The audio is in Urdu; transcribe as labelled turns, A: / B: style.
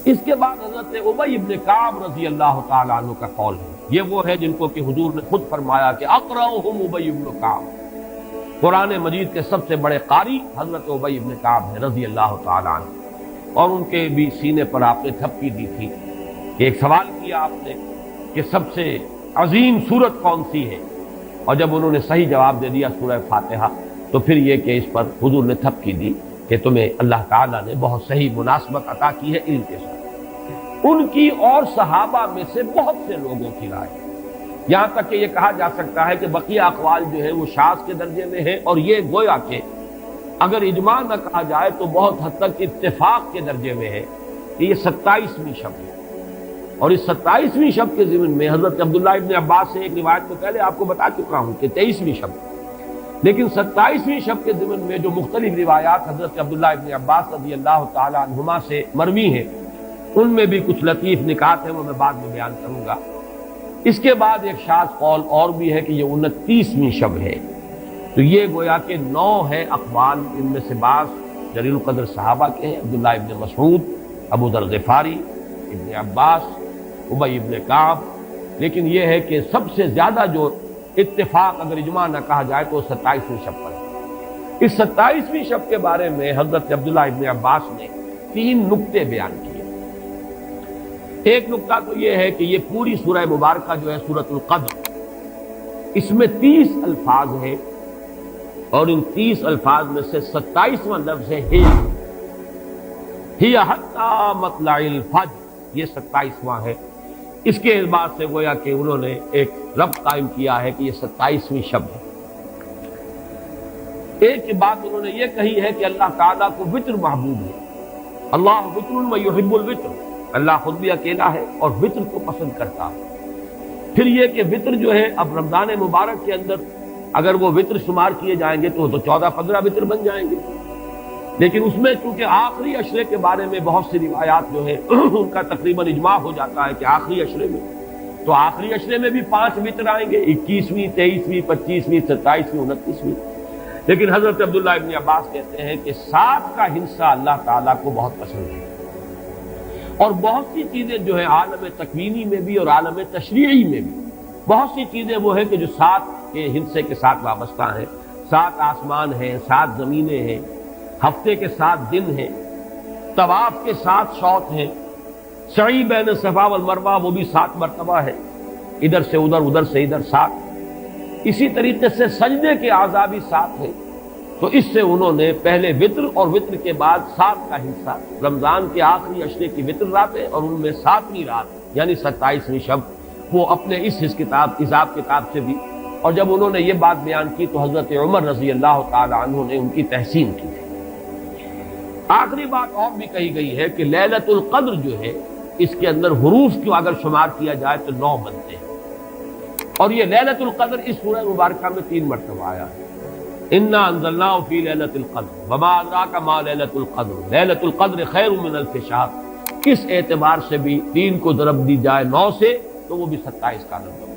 A: اس کے بعد حضرت ابی ابن کعب رضی اللہ تعالیٰ عنہ کا قول ہے، یہ وہ ہے جن کو کہ حضور نے خود فرمایا کہ اقرأہم ابی ابن کعب، قرآن مجید کے سب سے بڑے قاری حضرت ابی ابن کعب ہے رضی اللہ تعالیٰ عنہ، اور ان کے بھی سینے پر آپ نے تھپکی دی تھی کہ ایک سوال کیا آپ نے کہ سب سے عظیم سورت کون سی ہے، اور جب انہوں نے صحیح جواب دے دیا سورہ فاتحہ، تو پھر یہ کہ اس پر حضور نے تھپکی دی کہ تمہیں اللہ تعالیٰ نے بہت صحیح مناسبت عطا کی ہے علم کے ساتھ۔ ان کی اور صحابہ میں سے بہت سے لوگوں کی رائے، یہاں تک کہ یہ کہا جا سکتا ہے کہ بقیہ اقوال جو ہے وہ شاذ کے درجے میں ہے، اور یہ گویا کہ اگر اجماع نہ کہا جائے تو بہت حد تک اتفاق کے درجے میں ہے کہ یہ 27ویں شب ہے، اور اس 27ویں شب کے ضمن میں حضرت عبداللہ ابن عباس سے ایک روایت میں پہلے آپ کو بتا چکا ہوں کہ 23ویں شب ہے، لیکن 27ویں شب کے ضمن میں جو مختلف روایات حضرت عبداللہ ابن عباس رضی اللہ تعالی عنہما سے مروی ہیں، ان میں بھی کچھ لطیف نکات ہیں، وہ میں بعد میں بیان کروں گا۔ اس کے بعد ایک شاذ قول اور بھی ہے کہ یہ 29ویں شب ہے، تو یہ گویا کہ 9 ہے اقوال، ان میں سے بعض جلیل القدر صحابہ کے ہیں، عبداللہ ابن مسعود، ابو ذر غفاری، ابن عباس، ابی ابن کعب، لیکن یہ ہے کہ سب سے زیادہ جو اتفاق اگر اجماع نہ کہا جائے تو 27ویں شب پر ہے۔ اس 27ویں شب کے بارے میں حضرت عبداللہ ابن عباس نے 3 نکتے بیان کیے۔ ایک نکتہ تو یہ ہے کہ یہ پوری سورہ مبارکہ جو ہے سورۃ القدر، اس میں 30 الفاظ ہیں، اور ان 30 الفاظ میں سے 27واں لفظ ہے ہی حتی مطلع الفجر، یہ 27واں ہے۔ اس کے اعتبار سے گویا کہ انہوں نے ایک ربط قائم کیا ہے کہ یہ 27ویں شب ہے۔ ایک بات انہوں نے یہ کہی ہے کہ اللہ تعالیٰ کو وطر محبوب ہے، اللہ وطر و یحب الوطر، اللہ خود بھی اکیلا ہے اور وطر کو پسند کرتا ہے۔ پھر یہ کہ وطر جو ہے اب رمضان مبارک کے اندر اگر وہ وطر شمار کیے جائیں گے تو 14-15 وطر بن جائیں گے، لیکن اس میں چونکہ آخری عشرے کے بارے میں بہت سی روایات جو ہے ان کا تقریباً اجماع ہو جاتا ہے کہ آخری عشرے میں، تو آخری عشرے میں بھی 5 وطر آئیں گے، 21ویں، 23ویں، 25ویں، 27ویں، 29ویں، لیکن حضرت عبداللہ ابن عباس کہتے ہیں کہ 7 کا حصہ اللہ تعالیٰ کو بہت پسند ہے، اور بہت سی چیزیں جو ہے عالم تکوینی میں بھی اور عالم تشریعی میں بھی بہت سی چیزیں وہ ہیں کہ جو 7 کے حصے کے ساتھ وابستہ ہیں۔ 7 آسمان ہیں، 7 زمینیں ہیں، ہفتے کے 7 دن ہیں، طواف کے 7 شوط ہیں، سعی بین صفا والمروہ وہ بھی 7 مرتبہ ہے، ادھر سے ادھر، ادھر سے ادھر 7، اسی طریقے سے سجدے کے اعضاء بھی 7 ہیں۔ تو اس سے انہوں نے پہلے وطر اور وطر کے بعد 7 کا حصہ رمضان کے آخری عشرے کی وطر راتیں اور ان میں 7ویں رات یعنی 27ویں شب وہ اپنے اس حساب کتاب سے بھی، اور جب انہوں نے یہ بات بیان کی تو حضرت عمر رضی اللہ تعالی عنہ نے ان کی تحسین کی تھی۔ آخری بات اور بھی کہی گئی ہے کہ لیلۃ القدر جو ہے اس کے اندر حروف کو اگر شمار کیا جائے تو 9 بنتے ہیں، اور یہ لیلۃ القدر اس سورہ مبارکہ میں 3 مرتبہ آیا ہے۔ انا انزلناه فی لیلۃ القدر وما ادراک ما لیلۃ القدر لیلۃ القدر خیر من الف شہر، اس اعتبار سے بھی 3 کو ضرب دی جائے 9 سے تو وہ بھی 27 کا نمبر۔